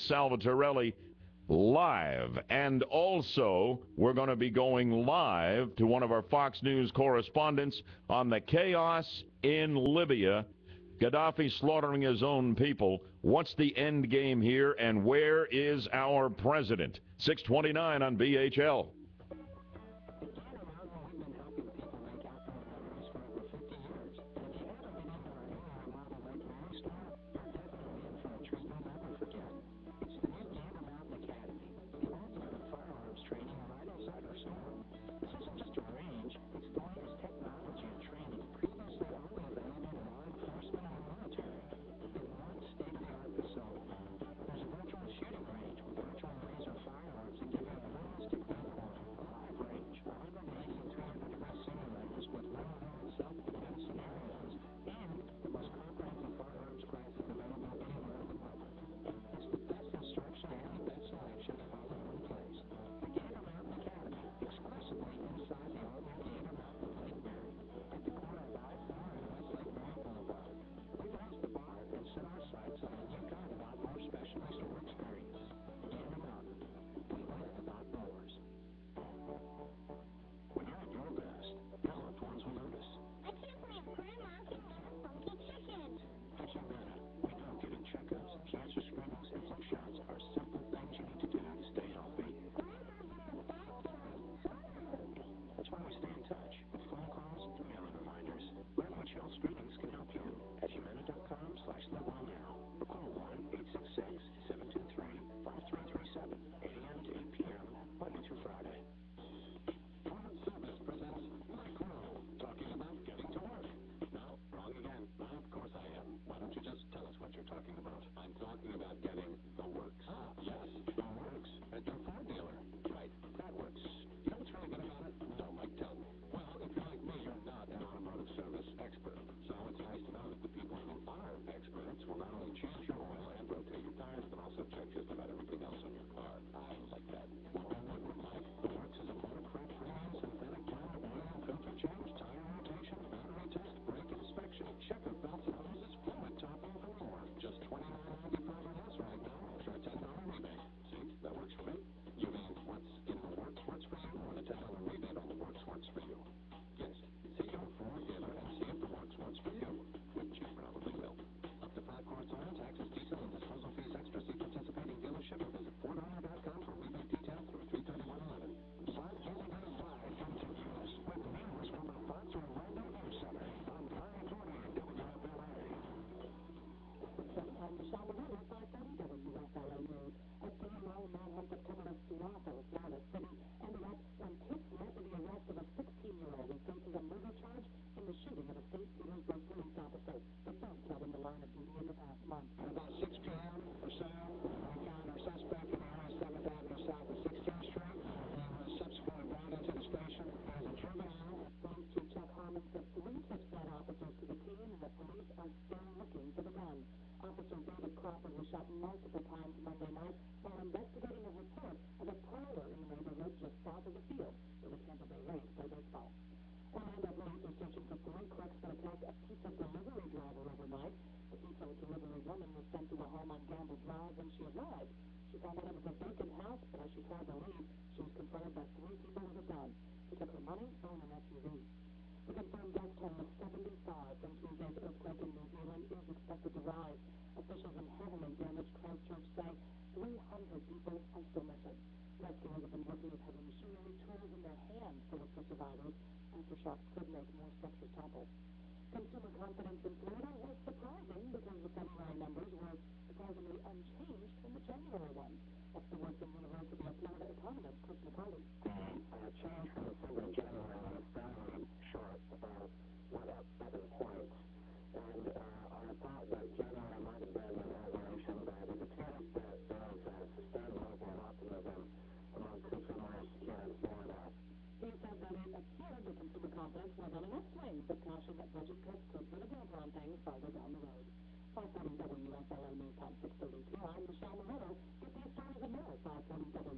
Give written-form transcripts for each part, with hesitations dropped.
Salvatorelli live. And also, we're going to be going live to one of our Fox News correspondents on the chaos in Libya. Gaddafi slaughtering his own people. What's the end game here, and where is our president? 629 on BHL.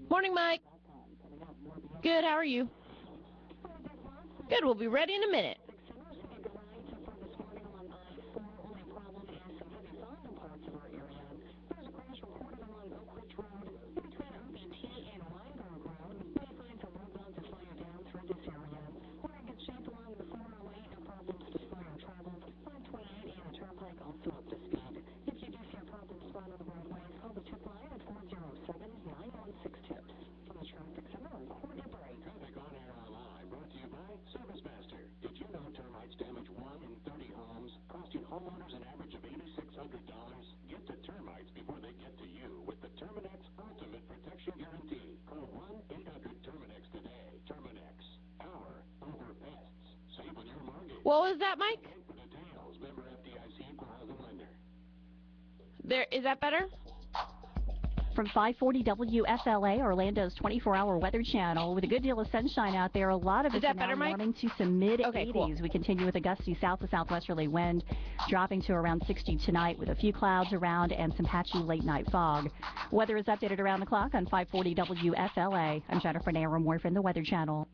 Morning, Mike. Good, how are you? Good, we'll be ready in a minute. What was that, Mike? Is that better? From 540 WFLA, Orlando's 24-hour weather channel, with a good deal of sunshine out there. A lot of it now warming to some mid-80s. Okay, cool. We continue with a gusty south to southwesterly wind, dropping to around 60 tonight with a few clouds around and some patchy late-night fog. Weather is updated around the clock on 540 WFLA. I'm Jennifer Naramore from the Weather Channel.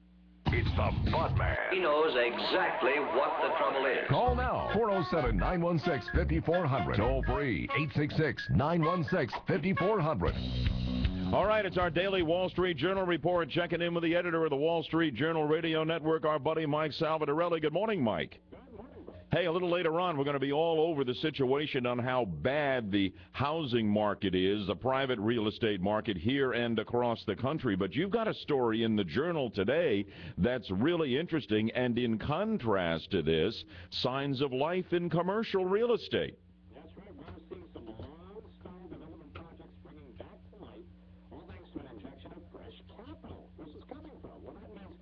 It's the Bud Man. He knows exactly what the trouble is. Call now. 407-916-5400. Toll free. 866-916-5400. All right, it's our daily Wall Street Journal report. Checking in with the editor of the Wall Street Journal Radio Network, our buddy Mike Salvatorelli. Good morning, Mike. Hey, a little later on, we're going to be all over the situation on how bad the housing market is, the private real estate market here and across the country. But you've got a story in the Journal today that's really interesting, and in contrast to this, signs of life in commercial real estate. That's right. We're seeing some long-stalled development projects bringing back to life, all thanks to an injection of fresh capital. This is coming from. Well, that means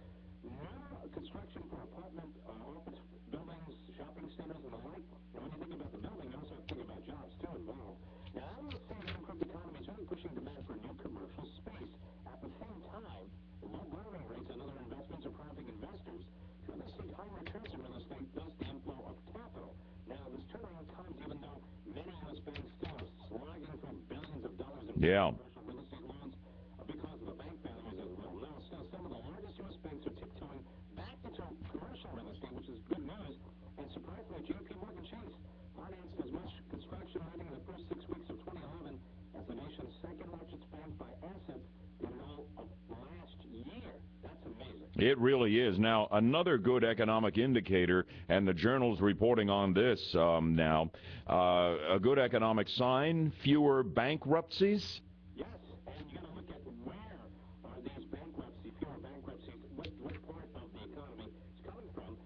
no construction for apartment, office buildings, shopping centers, and the like. And when you think about the building, you also have to think about jobs, too, involved. Now, I would say the improved economy is really pushing demand for new commercial space. At the same time, low borrowing rates and other investments are prompting investors to really seek high returns in real estate, thus the inflow of capital. Now, this turnaround comes even though many U.S. banks still are slogging through billions of dollars in commercial real estate loans because of the bank failures as well. Now, still, some of the largest U.S. banks are tiptoeing back into commercial real estate, which is good news. And surprisingly, JP Morgan Chase financed as much construction lending in the first 6 weeks of 2011 as the nation's second largest bank by assets in all of last year. That's amazing. It really is. Now, another good economic indicator, and the Journal's reporting on this now, a good economic sign, fewer bankruptcies. Yes, and you got to look at where are these bankruptcies, fewer bankruptcies, what part of the economy it's coming from.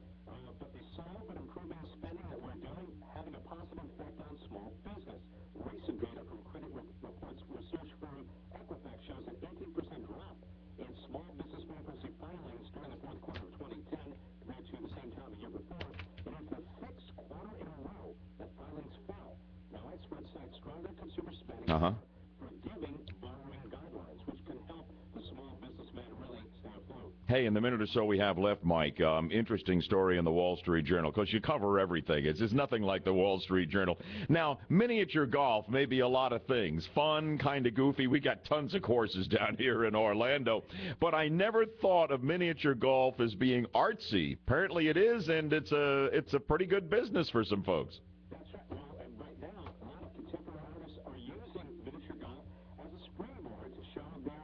But the solid but improving spending that we're doing having a positive effect on small business. Recent data from credit reports research firm Equifax shows an 18% drop in small business bankruptcy filings during the fourth quarter of 2010 compared to the same time the year before. It is the sixth quarter in a row that filings fell. Now, experts cite stronger consumer spending for giving borrowing guidelines, which can help the small businessman really stay afloat. Hey, in the minute or so we have left, Mike, interesting story in the Wall Street Journal, because you cover everything. It's just nothing like the Wall Street Journal. Now, miniature golf may be a lot of things. Fun, kind of goofy. We got tons of courses down here in Orlando. But I never thought of miniature golf as being artsy. Apparently it is, and it's a pretty good business for some folks. That's right. Well, and right now, a lot of contemporary artists are using miniature golf as a springboard to show their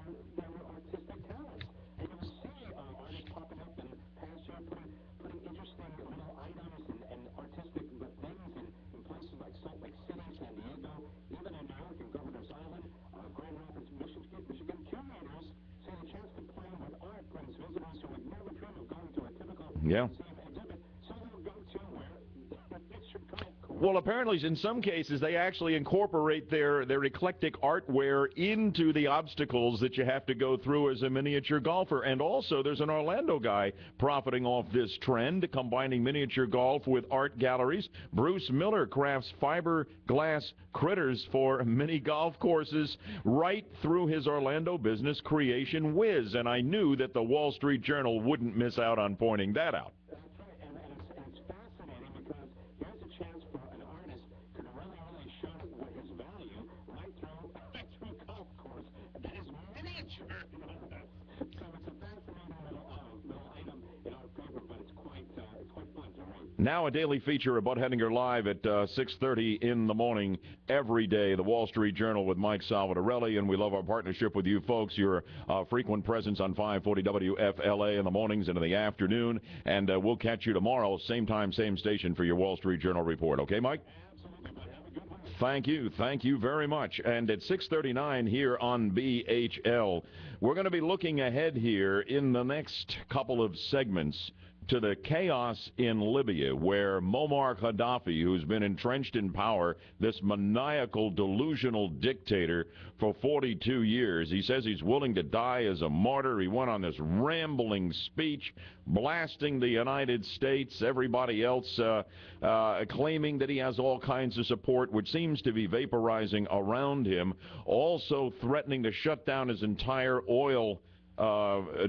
artistic talents. And you'll see artists popping up in past year putting interesting little items and artistic things in places like Salt Lake City, San Diego, even in New York and Governor's Island, Grand Rapids, Michigan. Curators say the chance to play with art brings visitors who would never dream of going to a typical museum exhibit. So they'll go to where miniature golf. Well, apparently, in some cases, they actually incorporate their eclectic artware into the obstacles that you have to go through as a miniature golfer. And also, there's an Orlando guy profiting off this trend, combining miniature golf with art galleries. Bruce Miller crafts fiberglass critters for mini golf courses right through his Orlando business, Creation Wiz. And I knew that the Wall Street Journal wouldn't miss out on pointing that out. That's right, and it's fascinating because here's a chance for an artist to really show what his value right through a golf course that is miniature. So it's a fascinating little item in our paper, but it's quite fun to read. Now a daily feature of Bud Hedinger live at 6:30 in the morning every day. The Wall Street Journal with Mike Salvatorelli, and we love our partnership with you folks. Your frequent presence on 540 WFLA in the mornings and in the afternoon. And we'll catch you tomorrow, same time, same station for your Wall Street Journal report. Okay, Mike? Absolutely, but have a good one. Thank you. Thank you very much. And at 6:39 here on BHL, we're going to be looking ahead here in the next couple of segments to the chaos in Libya, where Muammar Gaddafi, who's been entrenched in power, this maniacal, delusional dictator for 42 years, he says he's willing to die as a martyr. He went on this rambling speech, blasting the United States, everybody else claiming that he has all kinds of support, which seems to be vaporizing around him, also threatening to shut down his entire oil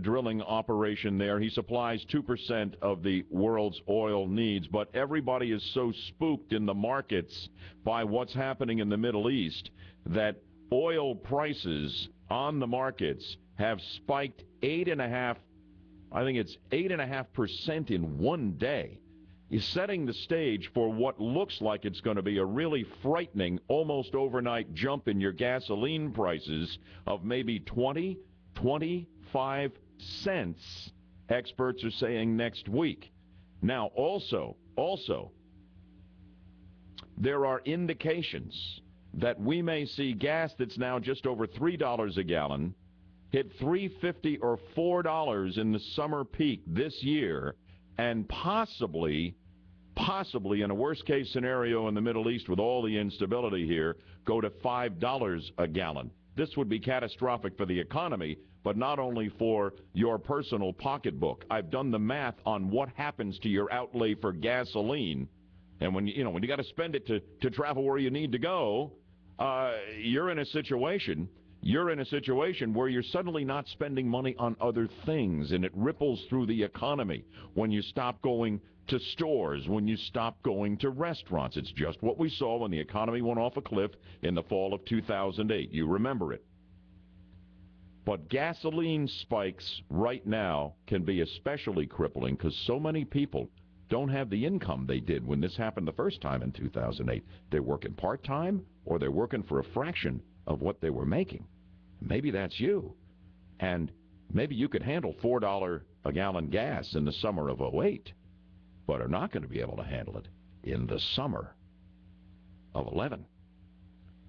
drilling operation there. He supplies 2% of the world's oil needs, but everybody is so spooked in the markets by what's happening in the Middle East that oil prices on the markets have spiked 8.5% in one day. Is setting the stage for what looks like it's going to be a really frightening, almost overnight jump in your gasoline prices of maybe 25 cents, experts are saying, next week. Now, also, there are indications that we may see gas that's now just over $3 a gallon hit $3.50 or $4 in the summer peak this year, and possibly in a worst-case scenario in the Middle East with all the instability here, go to $5 a gallon. This would be catastrophic for the economy, but not only for your personal pocketbook. I've done the math on what happens to your outlay for gasoline, and when you got to spend it to travel where you need to go, you're in a situation where you're suddenly not spending money on other things, and it ripples through the economy when you stop going to stores, when you stop going to restaurants. It's just what we saw when the economy went off a cliff in the fall of 2008. You remember it. But gasoline spikes right now can be especially crippling because so many people don't have the income they did when this happened the first time in 2008. They're working part-time or they're working for a fraction of what they were making. Maybe that's you. And maybe you could handle $4 a gallon gas in the summer of 08, but are not going to be able to handle it in the summer of 11.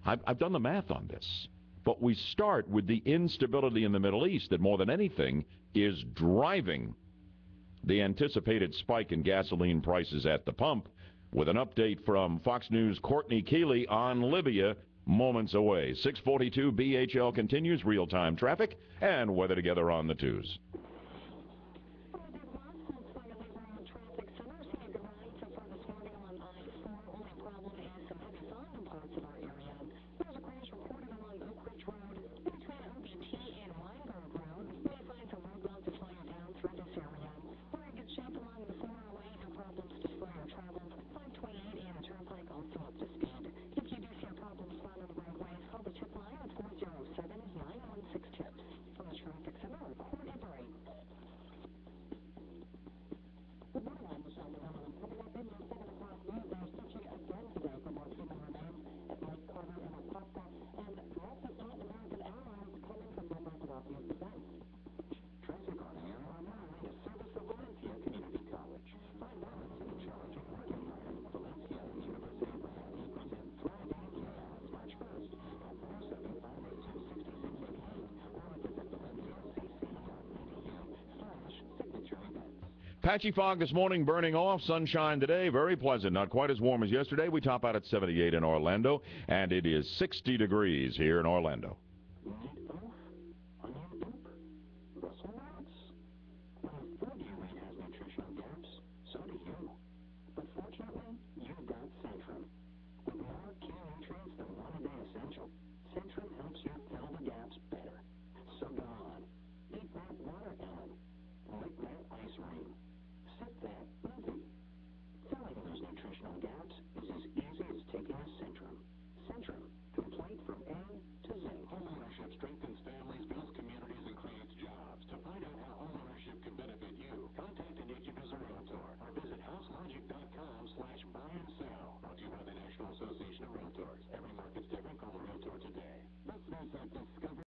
I've done the math on this. But we start with the instability in the Middle East that more than anything is driving the anticipated spike in gasoline prices at the pump, with an update from Fox News' Courtney Keeley on Libya moments away. 642 BHL continues real-time traffic and weather together on the twos. Patchy fog this morning, burning off. Sunshine today, very pleasant. Not quite as warm as yesterday. We top out at 78 in Orlando, and it is 60 degrees here in Orlando. Association of Realtors. Every market's different. Call a realtor today. Let's face it,